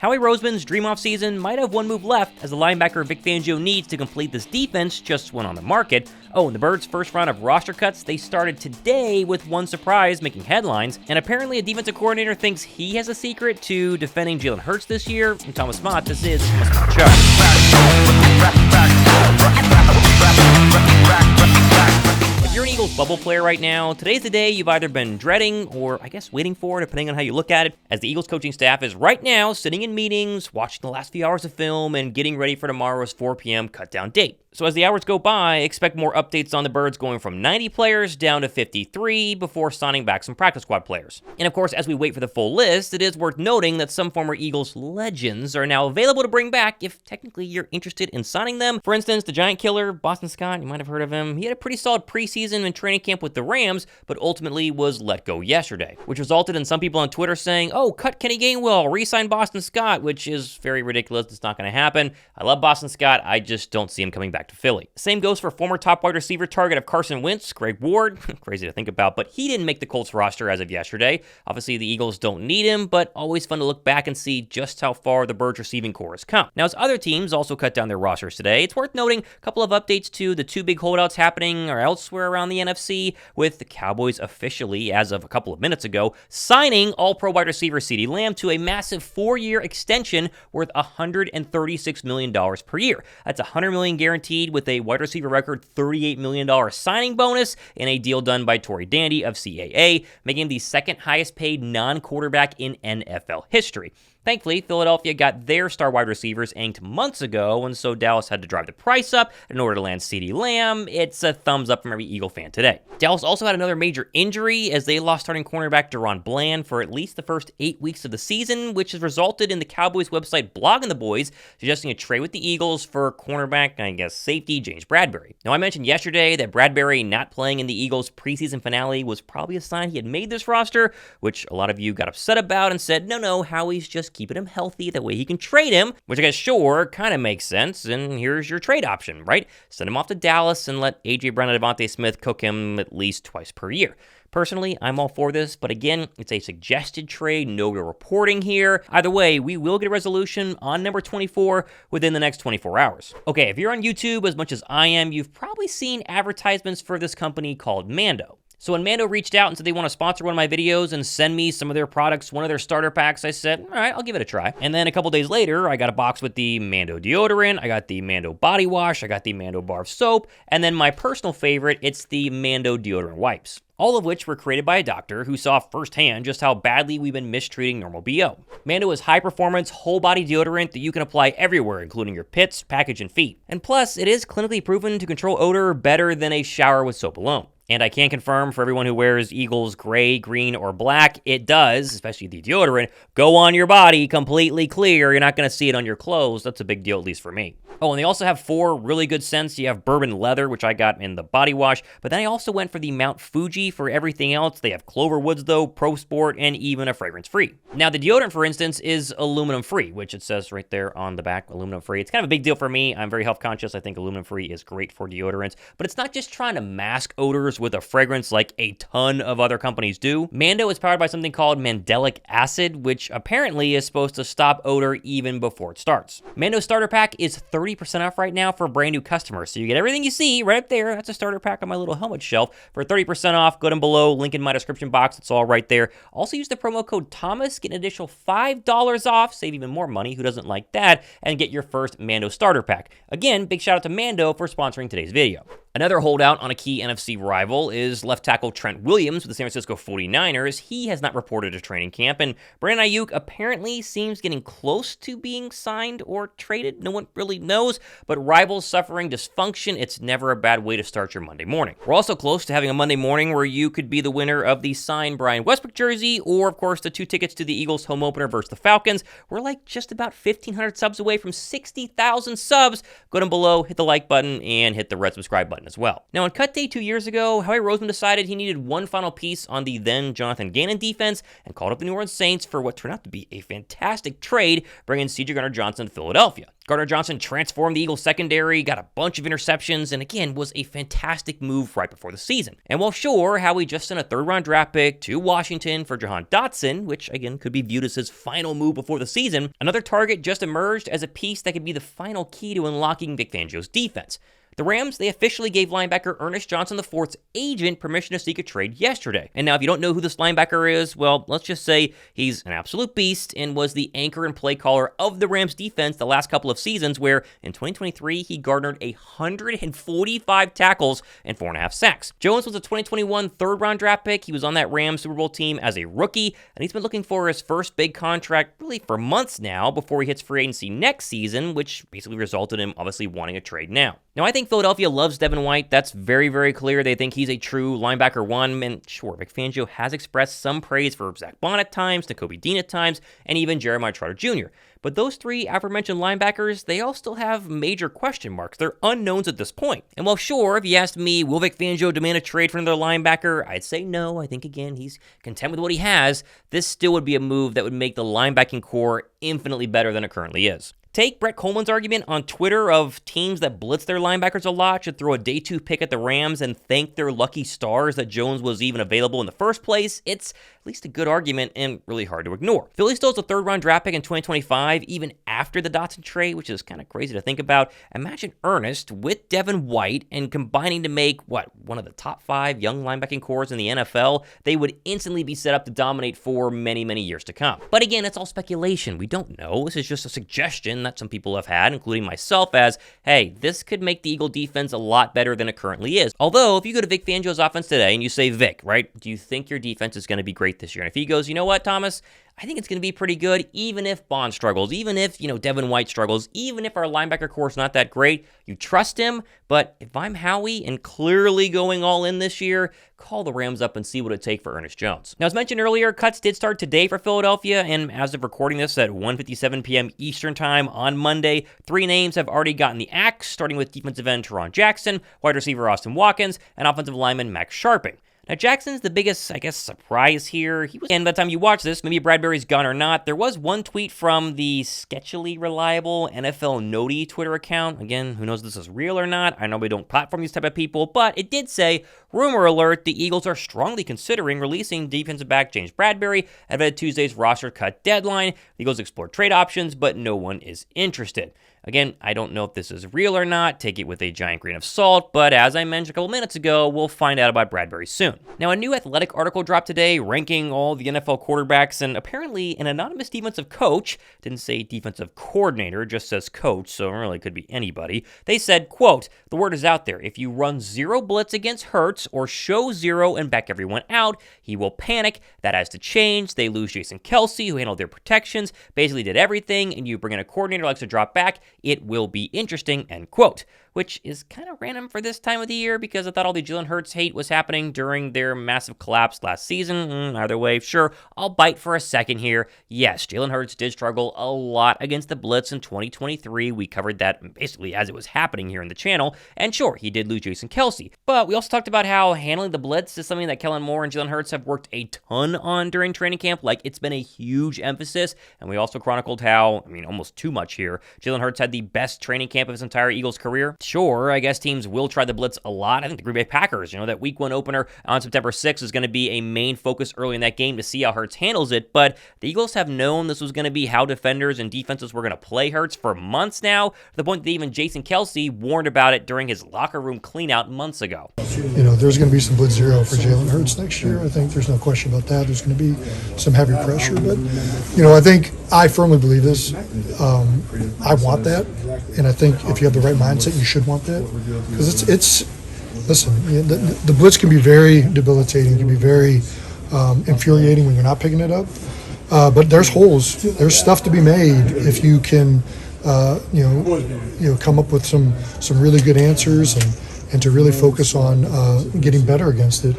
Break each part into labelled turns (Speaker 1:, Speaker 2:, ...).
Speaker 1: Howie Roseman's dream offseason might have one move left, as the linebacker Vic Fangio needs to complete this defense just went on the market. Oh, and the Birds' first round of roster cuts, they started today with one surprise making headlines, and apparently a defensive coordinator thinks he has a secret to defending Jalen Hurts this year. I'm Thomas Mott, this is Must Be Chuck. If you're an Eagles bubble player right now, today's the day you've either been dreading or, I guess, waiting for, depending on how you look at it, as the Eagles coaching staff is right now sitting in meetings, watching the last few hours of film, and getting ready for tomorrow's 4 p.m. cut-down date. So as the hours go by, expect more updates on the Birds going from 90 players down to 53 before signing back some practice squad players. And of course, as we wait for the full list, it is worth noting that some former Eagles legends are now available to bring back if technically you're interested in signing them. For instance, the Giant Killer, Boston Scott, you might have heard of him. He had a pretty solid preseason and training camp with the Rams, but ultimately was let go yesterday, which resulted in some people on Twitter saying, oh, cut Kenny Gainwell, re-sign Boston Scott, which is very ridiculous. It's not going to happen. I love Boston Scott. I just don't see him coming back to Philly. Same goes for former top wide receiver target of Carson Wentz, Greg Ward. Crazy to think about, but he didn't make the Colts roster as of yesterday. Obviously, the Eagles don't need him, but always fun to look back and see just how far the Birds receiving core has come. Now, as other teams also cut down their rosters today, it's worth noting a couple of updates to the two big holdouts happening or elsewhere around the NFC, with the Cowboys officially, as of a couple of minutes ago, signing all-pro wide receiver CeeDee Lamb to a massive 4-year extension worth $136 million per year. That's $100 million guaranteed with a wide receiver record $38 million signing bonus in a deal done by Tory Dandy of CAA, making him the second highest paid non-quarterback in NFL history. Thankfully, Philadelphia got their star wide receivers inked months ago, and so Dallas had to drive the price up in order to land CeeDee Lamb. It's a thumbs up from every Eagle fan today. Dallas also had another major injury as they lost starting cornerback Tarron Bland for at least the first 8 weeks of the season, which has resulted in the Cowboys website Blogging the Boys suggesting a trade with the Eagles for cornerback, I guess, safety James Bradberry. Now, I mentioned yesterday that Bradberry not playing in the Eagles preseason finale was probably a sign he had made this roster, which a lot of you got upset about and said, no, Howie's just keeping him healthy, that way he can trade him, which I guess sure kind of makes sense, and here's your trade option, right? Send him off to Dallas and let A.J. Brown and Devontae Smith cook him at least twice per year. Personally, I'm all for this, but again, it's a suggested trade, no real reporting here. Either way, we will get a resolution on number 24 within the next 24 hours. Okay, if you're on YouTube as much as I am, you've probably seen advertisements for this company called Mando. So when Mando reached out and said they want to sponsor one of my videos and send me some of their products, one of their starter packs, I said, all right, I'll give it a try. And then a couple days later, I got a box with the Mando deodorant, I got the Mando body wash, I got the Mando bar of soap, and then my personal favorite, it's the Mando deodorant wipes. All of which were created by a doctor who saw firsthand just how badly we've been mistreating normal BO. Mando is high-performance, whole-body deodorant that you can apply everywhere, including your pits, package, and feet. And plus, it is clinically proven to control odor better than a shower with soap alone. And I can confirm for everyone who wears Eagles gray, green, or black, it does, especially the deodorant, go on your body completely clear. You're not going to see it on your clothes. That's a big deal, at least for me. Oh, and they also have 4 really good scents. You have bourbon leather, which I got in the body wash, but then I also went for the Mount Fuji for everything else. They have Clover Woods, though, Pro Sport, and even a fragrance-free. Now, the deodorant, for instance, is aluminum-free, which it says right there on the back, aluminum-free. It's kind of a big deal for me. I'm very health-conscious. I think aluminum-free is great for deodorants, but it's not just trying to mask odors with a fragrance like a ton of other companies do. Mando is powered by something called mandelic acid, which apparently is supposed to stop odor even before it starts. Mando's starter pack is 30% off right now for brand new customers, so you get everything you see right up there. That's a starter pack on my little helmet shelf for 30% off. Go down below, link in my description box. It's all right there. Also use the promo code Thomas, get an additional $5 off, save even more money. Who doesn't like that? And get your first Mando starter pack. Again, big shout out to Mando for sponsoring today's video. Another holdout on a key NFC rival is left tackle Trent Williams with the San Francisco 49ers. He has not reported a training camp, and Brandon Ayuk apparently seems getting close to being signed or traded. No one really knows, but rivals suffering dysfunction, it's never a bad way to start your Monday morning. We're also close to having a Monday morning where you could be the winner of the signed Brian Westbrook jersey, or of course the 2 tickets to the Eagles home opener versus the Falcons. We're like just about 1,500 subs away from 60,000 subs. Go down below, hit the like button, and hit the red subscribe button. button as well. Now, on cut day 2 years ago, Howie Roseman decided he needed one final piece on the then Jonathan Gannon defense and called up the New Orleans Saints for what turned out to be a fantastic trade, bringing C.J. Gardner-Johnson to Philadelphia. Gardner-Johnson transformed the Eagles secondary, got a bunch of interceptions, and again was a fantastic move right before the season. And while sure, Howie just sent a third-round draft pick to Washington for Jahan Dotson, which again could be viewed as his final move before the season, another target just emerged as a piece that could be the final key to unlocking Vic Fangio's defense. The Rams, they officially gave linebacker Ernest Johnson IV's agent permission to seek a trade yesterday. And now if you don't know who this linebacker is, well, let's just say he's an absolute beast and was the anchor and play caller of the Rams defense the last couple of seasons, where in 2023 he garnered 145 tackles and 4.5 sacks. Jones was a 2021 third-round draft pick. He was on that Rams Super Bowl team as a rookie, and he's been looking for his first big contract really for months now before he hits free agency next season, which basically resulted in him obviously wanting a trade now. Now, I think Philadelphia loves Devin White. That's very, very clear. They think he's a true linebacker one. And sure, Vic Fangio has expressed some praise for Zach Bond at times, Nakobe Dean at times, and even Jeremiah Trotter Jr. But those three aforementioned linebackers, they all still have major question marks. They're unknowns at this point. And while sure, if you asked me, will Vic Fangio demand a trade for another linebacker? I'd say no. I think, again, he's content with what he has. This still would be a move that would make the linebacking core infinitely better than it currently is. Take Brett Coleman's argument on Twitter of teams that blitz their linebackers a lot should throw a day 2 pick at the Rams and thank their lucky stars that Jones was even available in the first place. It's at least a good argument and really hard to ignore. Philly still has a third-round draft pick in 2025, even after the Dotson trade, which is kind of crazy to think about. Imagine Ernest with Devin White and combining to make, one of the top 5 young linebacking cores in the NFL. They would instantly be set up to dominate for many, many years to come. But again, it's all speculation. We don't know. This is just a suggestion that some people have had, including myself, as, hey, this could make the Eagle defense a lot better than it currently is. Although, if you go to Vic Fangio's offense today and you say, Vic, right, do you think your defense is going to be great this year? And if he goes, you know what, Thomas, I think it's going to be pretty good, even if Bond struggles, even if, Devin White struggles, even if our linebacker core is not that great, you trust him. But if I'm Howie and clearly going all in this year, call the Rams up and see what it takes for Ernest Jones. Now, as mentioned earlier, cuts did start today for Philadelphia, and as of recording this at 1:57 p.m. Eastern Time on Monday, 3 names have already gotten the axe, starting with defensive end Tarron Jackson, wide receiver Austin Watkins, and offensive lineman Max Sharping. Now, Jackson's the biggest, surprise here. And by the time you watch this, maybe Bradberry's gone or not, there was one tweet from the sketchily reliable NFL Noti Twitter account. Again, who knows if this is real or not? I know we don't platform these type of people, but it did say, rumor alert, the Eagles are strongly considering releasing defensive back James Bradberry ahead of Tuesday's roster cut deadline. The Eagles explore trade options, but no one is interested. Again, I don't know if this is real or not. Take it with a giant grain of salt, but as I mentioned a couple minutes ago, we'll find out about Bradberry soon. Now, a new Athletic article dropped today ranking all the NFL quarterbacks, and apparently an anonymous defensive coach, didn't say defensive coordinator, just says coach, so it really could be anybody. They said, quote, the word is out there. If you run 0 blitz against Hurts or show 0 and back everyone out, he will panic. That has to change. They lose Jason Kelce, who handled their protections, basically did everything, and you bring in a coordinator who likes to drop back. It will be interesting, end quote. Which is kind of random for this time of the year because I thought all the Jalen Hurts hate was happening during their massive collapse last season. Either way, sure, I'll bite for a second here. Yes, Jalen Hurts did struggle a lot against the blitz in 2023. We covered that basically as it was happening here in the channel. And sure, he did lose Jason Kelce. But we also talked about how handling the blitz is something that Kellen Moore and Jalen Hurts have worked a ton on during training camp. Like, it's been a huge emphasis. And we also chronicled how, almost too much here, Jalen Hurts had the best training camp of his entire Eagles career. Sure, I guess teams will try the blitz a lot. I think the Green Bay Packers, that week 1 opener on September 6th is going to be a main focus early in that game to see how Hurts handles it. But the Eagles have known this was going to be how defenders and defenses were going to play Hurts for months now, to the point that even Jason Kelce warned about it during his locker room cleanout months ago.
Speaker 2: There's going to be some blitz 0 for Jalen Hurts next year. I think there's no question about that. There's going to be some heavy pressure. But, I firmly believe this. I want that. And I think if you have the right mindset, you should want that. Because listen, the blitz can be very debilitating, can be very infuriating when you're not picking it up. But there's holes. There's stuff to be made if you can, come up with some really good answers and to really focus on getting better against it.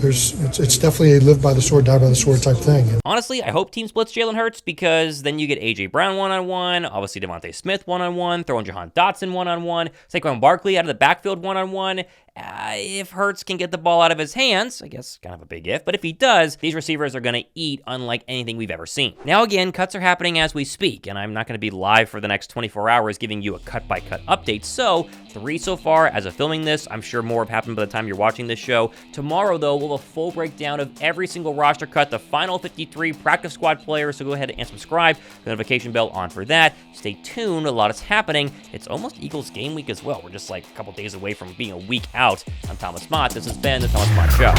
Speaker 2: it's definitely a live by the sword, die by the sword type thing.
Speaker 1: Honestly, I hope teams blitz Jalen Hurts because then you get A.J. Brown one-on-one, obviously Devontae Smith one-on-one, throwing Jahan Dotson one-on-one, Saquon Barkley out of the backfield one-on-one. If Hurts can get the ball out of his hands, I guess kind of a big if, but if he does, these receivers are going to eat unlike anything we've ever seen. Now again, cuts are happening as we speak, and I'm not going to be live for the next 24 hours giving you a cut-by-cut update, so 3 so far as of filming this. I'm sure more have happened by the time you're watching this show. Tomorrow, though, we'll have a full breakdown of every single roster cut, the final 53 practice squad players, so go ahead and subscribe. The notification bell on for that. Stay tuned, a lot is happening. It's almost Eagles game week as well. We're just like a couple days away from being a week out. I'm Thomas Mott. This has been the Thomas Mott Show.